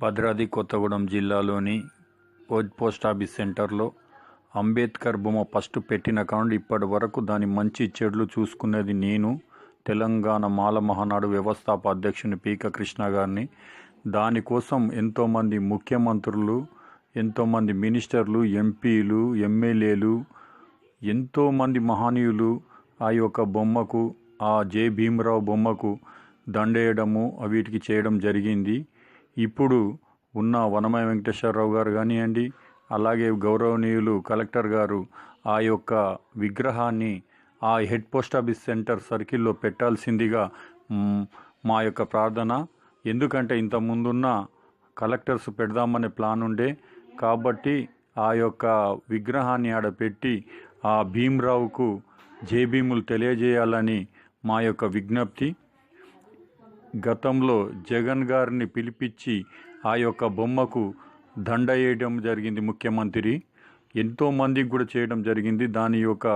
భద్రాద్రి కొత్తగూడెం జిల్లాలోని పోస్టాఫీస్ సెంటర్లో అంబేద్కర్ బొమ్మ ఫస్ట్ పెట్టిన కానుండి ఇప్పటి వరకు దాని మంచి చెడులు చూసుకునేది నేను, తెలంగాణ మాల మహానాడు వ్యవస్థాపక అధ్యక్షుని పీక కృష్ణ గారిని. దానికోసం ఎంతోమంది ముఖ్యమంత్రులు, ఎంతోమంది మినిస్టర్లు, ఎంపీలు, ఎమ్మెల్యేలు, ఎంతోమంది మహనీయులు ఆ యొక్క బొమ్మకు, ఆ జే భీమరావు బొమ్మకు దండేయడము వీటికి చేయడం జరిగింది. ఇప్పుడు ఉన్న వనమయ వెంకటేశ్వరరావు గారు కానివ్వండి, అలాగే గౌరవనీయులు కలెక్టర్ గారు ఆ యొక్క విగ్రహాన్ని ఆ హెడ్ పోస్ట్ ఆఫీస్ సెంటర్ సర్కిల్లో పెట్టాల్సిందిగా మా యొక్క ప్రార్థన. ఎందుకంటే ఇంత ముందున్న కలెక్టర్స్ పెడదామనే ప్లాన్ ఉండే కాబట్టి ఆ యొక్క విగ్రహాన్ని ఆడ పెట్టి ఆ భీమరావుకు జై భీములు తెలియజేయాలని మా యొక్క విజ్ఞప్తి. గతంలో జగన్ గారిని పిలిపించి ఆ యొక్క బొమ్మకు దండ వేయడం జరిగింది ముఖ్యమంత్రి. ఎంతోమందికి కూడా చేయడం జరిగింది. దాని యొక్క